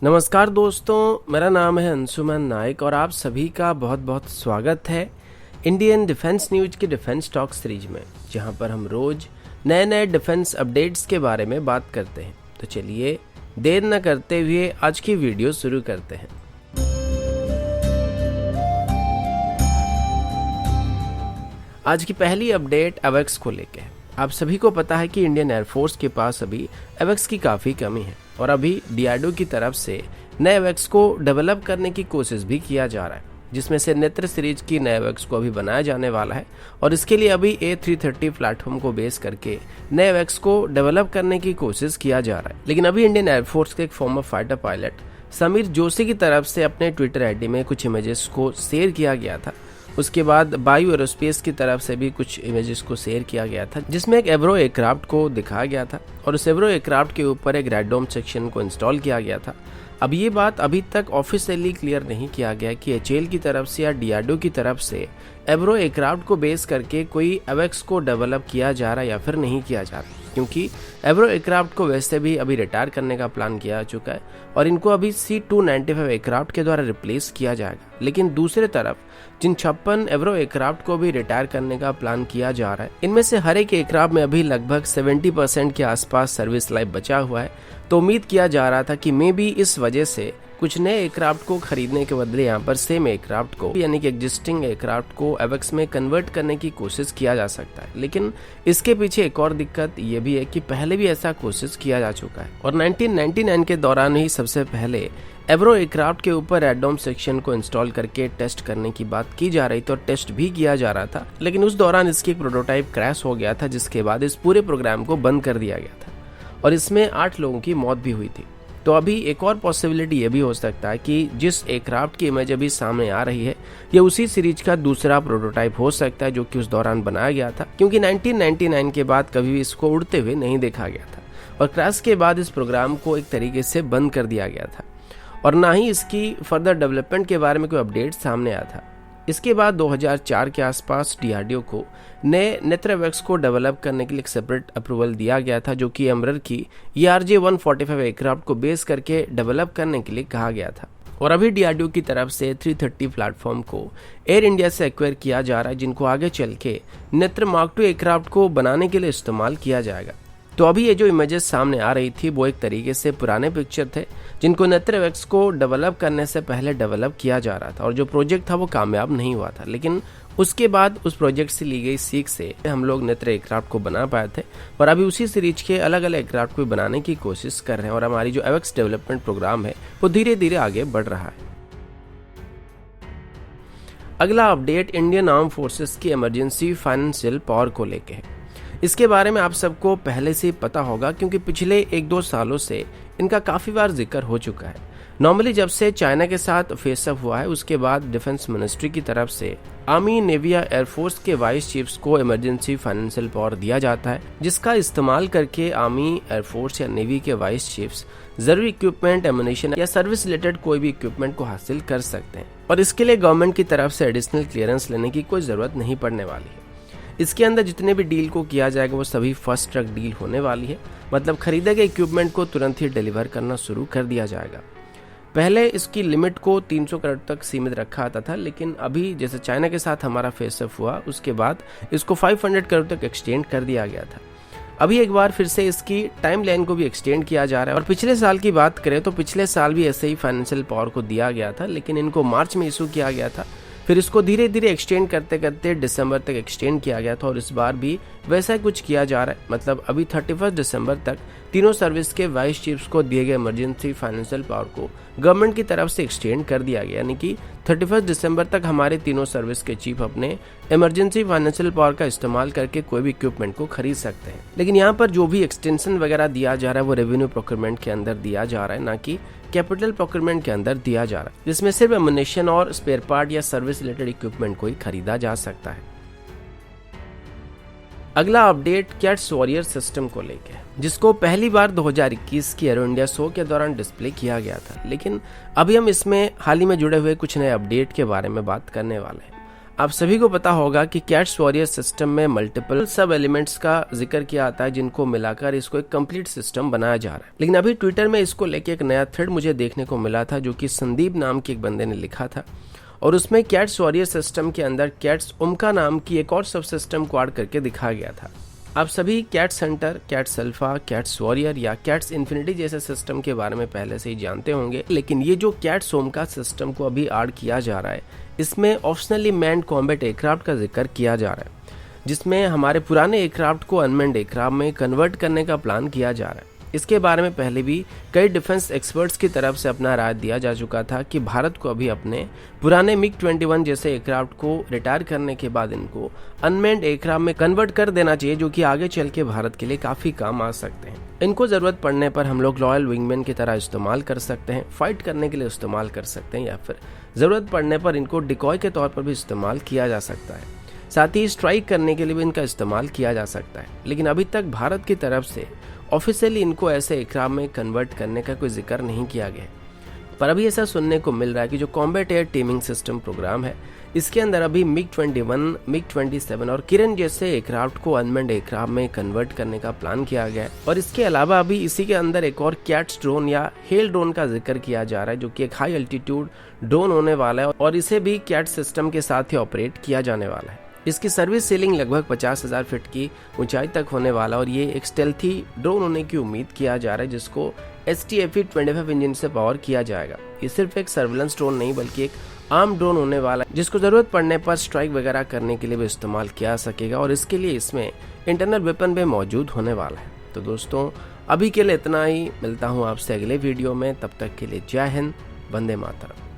नमस्कार दोस्तों, मेरा नाम है अंशुमन नायक और आप सभी का बहुत बहुत स्वागत है इंडियन डिफेंस न्यूज की डिफेंस टॉक सीरीज में, जहां पर हम रोज नए नए डिफेंस अपडेट्स के बारे में बात करते हैं। तो चलिए देर न करते हुए आज की वीडियो शुरू करते हैं। आज की पहली अपडेट एवेक्स को लेकर है। आप सभी को पता है कि इंडियन एयरफोर्स के पास अभी एवेक्स की काफ़ी कमी है और अभी डीआरडीओ की तरफ से नए एवेक्स को डेवलप करने की कोशिश भी किया जा रहा है, जिसमें से नेत्र सीरीज की नए एवेक्स को अभी बनाया जाने वाला है और इसके लिए अभी A330 प्लेटफॉर्म को बेस करके नए एवेक्स को डेवलप करने की कोशिश किया जा रहा है। लेकिन अभी इंडियन एयरफोर्स के एक farmer fighter pilot Sameer Joshi की तरफ से अपने ट्विटर आईडी में कुछ इमेजेस को शेयर किया गया था। उसके बाद बायो एरोस्पेस की तरफ से भी कुछ इमेजेस को शेयर किया गया था, जिसमें एक एवरो एयरक्राफ्ट को दिखाया गया था और उस एवरो एयरक्राफ्ट के ऊपर एक रेड डोम सेक्शन को इंस्टॉल किया गया था। अब ये बात अभी तक ऑफिशियली क्लियर नहीं किया गया कि एचएएल की तरफ से या डीआरडीओ की तरफ से एवरो एयरक्राफ्ट को बेस करके कोई एवेक्स को डेवलप किया जा रहा है या फिर नहीं किया जा रहा, क्योंकि एवरो एयरक्राफ्ट को वैसे भी अभी रिटायर करने का प्लान किया जा चुका है और इनको अभी C295 एयरक्राफ्ट के द्वारा रिप्लेस किया जाएगा। लेकिन दूसरे तरफ जिन 56 एवरो एयरक्राफ्ट को भी रिटायर करने का प्लान किया जा रहा है, इनमें से हर एक एयरक्राफ्ट में अभी लगभग 70% के आसपास सर्विस लाइफ बचा हुआ है। तो उम्मीद किया जा रहा था कि मे बी इस वजह से कुछ नए एयरक्राफ्ट को खरीदने के बदले यहाँ पर सेम एयरक्राफ्ट को यानी कि एग्जिस्टिंग एयरक्राफ्ट को एवेक्स में कन्वर्ट करने की कोशिश किया जा सकता है। लेकिन इसके पीछे एक और दिक्कत ये भी है कि पहले भी ऐसा कोशिश किया जा चुका है और 1999 के दौरान ही सबसे पहले एवरो एयरक्राफ्ट के ऊपर रेड डोम सेक्शन को इंस्टॉल करके टेस्ट करने की बात की जा रही थी और टेस्ट भी किया जा रहा था। लेकिन उस दौरान इसकी एक प्रोटोटाइप क्रैश हो गया था, जिसके बाद इस पूरे प्रोग्राम को बंद कर दिया गया था और इसमें 8 लोगों की मौत भी हुई थी। तो अभी एक और पॉसिबिलिटी ये भी हो सकता है कि जिस एयरक्राफ्ट की इमेज अभी सामने आ रही है ये उसी सीरीज का दूसरा प्रोटोटाइप हो सकता है, जो कि उस दौरान बनाया गया था, क्योंकि 1999 के बाद कभी भी इसको उड़ते हुए नहीं देखा गया था और क्रैश के बाद इस प्रोग्राम को एक तरीके से बंद कर दिया गया था और ना ही इसकी फर्दर डेवलपमेंट के बारे में कोई अपडेट सामने आया था। इसके बाद 2004 के आसपास डीआरडीओ को नए नेत्र एवेक्स को डेवलप करने के लिए एक सेपरेट अप्रूवल दिया गया था, जो कि एमरर की ERJ-145 एयरक्राफ्ट को बेस करके डेवलप करने के लिए कहा गया था। और अभी डीआरडीओ की तरफ से 330 प्लेटफॉर्म को एयर इंडिया से एक्वायर किया जा रहा है, जिनको आगे चल के नेत्र मार्क 2 एयरक्राफ्ट को बनाने के लिए इस्तेमाल किया जाएगा। तो अभी ये जो इमेजेस सामने आ रही थी वो एक तरीके से पुराने पिक्चर थे, जिनको नेत्र एवेक्स को डेवलप करने से पहले डेवलप किया जा रहा था और जो प्रोजेक्ट था वो कामयाब नहीं हुआ था। लेकिन उसके बाद उस प्रोजेक्ट से ली गई सीख से हम लोग नेत्र एयरक्राफ्ट को बना पाए थे और अभी उसी सीरीज के अलग अलग एयरक्राफ्ट को बनाने की कोशिश कर रहे हैं और हमारी जो एवेक्स डेवलपमेंट प्रोग्राम है वो धीरे धीरे आगे बढ़ रहा है। अगला अपडेट इंडियन आर्म फोर्सेस की इमरजेंसी फाइनेंशियल पावर को लेके है। इसके बारे में आप सबको पहले से पता होगा, क्योंकि पिछले 1-2 सालों से इनका काफ़ी बार जिक्र हो चुका है। नॉर्मली जब से चाइना के साथ फेसअप हुआ है उसके बाद डिफेंस मिनिस्ट्री की तरफ से आर्मी, नेवी या एयरफोर्स के वाइस चीफ्स को इमरजेंसी फाइनेंशियल पावर दिया जाता है, जिसका इस्तेमाल करके आर्मी, एयरफोर्स या नेवी के वाइस चीफ्स जरूरी इक्विपमेंट, एमुनेशन या सर्विस रिलेटेड कोई भी इक्विपमेंट को हासिल कर सकते हैं और इसके लिए गवर्नमेंट की तरफ से एडिशनल क्लियरेंस लेने की कोई जरूरत नहीं पड़ने वाली है। इसके अंदर जितने भी डील को किया जाएगा वो सभी फर्स्ट ट्रक डील होने वाली है, मतलब खरीदे गए इक्विपमेंट को तुरंत ही डिलीवर करना शुरू कर दिया जाएगा। पहले इसकी लिमिट को 300 करोड़ तक सीमित रखा आता था, लेकिन अभी जैसे चाइना के साथ हमारा फेसअप हुआ उसके बाद इसको 500 करोड़ तक एक्सटेंड कर दिया गया था। अभी एक बार फिर से इसकी टाइम लाइन को भी एक्सटेंड किया जा रहा है और पिछले साल की बात करें तो पिछले साल भी ऐसे ही फाइनेंशियल पावर को दिया गया था, लेकिन इनको मार्च में इशू किया गया था, फिर इसको धीरे धीरे एक्सटेंड करते करते दिसंबर तक एक्सटेंड किया गया था और इस बार भी वैसा कुछ किया जा रहा है। मतलब अभी 31 दिसंबर तक तीनों सर्विस के वाइस चीफ्स को दिए गए इमरजेंसी फाइनेंशियल पावर को गवर्नमेंट की तरफ से एक्सटेंड कर दिया गया, यानी कि 31 दिसंबर तक हमारे तीनों सर्विस के चीफ अपने इमरजेंसी फाइनेंशियल पावर का इस्तेमाल करके कोई भी इक्विपमेंट को खरीद सकते हैं। लेकिन यहाँ पर जो भी एक्सटेंशन वगैरह दिया जा रहा है वो रेवेन्यू प्रोक्योरमेंट के अंदर दिया जा रहा है, ना कि कैपिटल प्रोक्योरमेंट के अंदर दिया जा रहा है, जिसमें सिर्फ एमुनेशन और स्पेयर पार्ट या सर्विस रिलेटेड इक्विपमेंट को ही खरीदा जा सकता है। अगला अपडेट कैट्स वॉरियर सिस्टम को लेके है, जिसको पहली बार 2021 की एरो इंडिया शो के दौरान डिस्प्ले किया गया था, लेकिन अभी हम इसमें हाल ही में जुड़े हुए कुछ नए अपडेट के बारे में बात करने वाले हैं। आप सभी को पता होगा कि कैट्स वॉरियर सिस्टम में मल्टीपल सब एलिमेंट्स का जिक्र किया आता है, जिनको मिलाकर इसको एक कंप्लीट सिस्टम बनाया जा रहा है। लेकिन अभी ट्विटर में इसको लेके एक नया थ्रेड मुझे देखने को मिला था, जो कि संदीप नाम के एक बंदे ने लिखा था, और उसमें कैट्स वॉरियर सिस्टम के अंदर कैट्स उमका नाम की एक और सब सिस्टम को ऐड करके दिखाया गया था। आप सभी cats Hunter, cats alpha, cats warrior या कैट्स इन्फिनिटी जैसे सिस्टम के बारे में पहले से ही जानते होंगे, लेकिन ये जो कैट्स ओमका सिस्टम को अभी ऐड किया जा रहा है, इसमें ऑप्शनली मैन्ड कॉम्बैट एयरक्राफ्ट का जिक्र किया जा रहा है, जिसमें हमारे पुराने एयरक्राफ्ट को अनमैन्ड एयरक्राफ्ट में कन्वर्ट करने का प्लान किया जा रहा है। इसके बारे में पहले भी कई डिफेंस एक्सपर्ट्स की तरफ से अपना राय दिया जा चुका था कि भारत को अभी अपने पुराने MiG-21 जैसे एयरक्राफ्ट को रिटायर करने के बाद इनको अनमैन्ड एयरक्राफ्ट में कन्वर्ट कर देना चाहिए, जो कि आगे चल के भारत के लिए काफ़ी काम आ सकते हैं। इनको ज़रूरत पड़ने पर हम लोग रॉयल विंगमैन की तरह इस्तेमाल कर सकते हैं, फाइट करने के लिए इस्तेमाल कर सकते हैं, या फिर ज़रूरत पड़ने पर इनको डिकॉय के तौर पर भी इस्तेमाल किया जा सकता है। साथ ही स्ट्राइक करने के लिए भी इनका इस्तेमाल किया जा सकता है। लेकिन अभी तक भारत की तरफ से ऑफिशियली इनको ऐसे एयरक्राफ्ट में कन्वर्ट करने का कोई जिक्र नहीं किया गया, पर अभी ऐसा सुनने को मिल रहा है कि जो combat air teeming system program है, इसके अंदर अभी MiG-21, MiG-27 और किरण जैसे एयरक्राफ्ट को अनमैन्ड एयरक्राफ्ट में कन्वर्ट करने का प्लान किया गया है। और इसके अलावा अभी इसी के अंदर एक और कैट्स ड्रोन या हेल ड्रोन का जिक्र किया जा रहा है, जो कि एक हाई एल्टीट्यूड ड्रोन होने वाला है, और इसे भी कैट सिस्टम के साथ ही ऑपरेट किया जाने वाला है। इसकी सर्विस सीलिंग लगभग 50,000 फीट की ऊंचाई तक होने वाला, और ये एक स्टेल्थी ड्रोन होने की उम्मीद किया जा रहा है, जिसको STFE-25 इंजन से पावर किया जाएगा। ये सिर्फ एक सर्विलेंस ड्रोन नहीं बल्कि एक आर्म ड्रोन होने वाला है, जिसको जरूरत पड़ने पर स्ट्राइक वगैरह करने के लिए भी इस्तेमाल किया सकेगा, और इसके लिए इसमें इंटरनल वेपन भी मौजूद होने वाला है। तो दोस्तों, अभी के लिए इतना ही। मिलता हूँ आपसे अगले वीडियो में, तब तक के लिए जय हिंद, वंदे मातरम।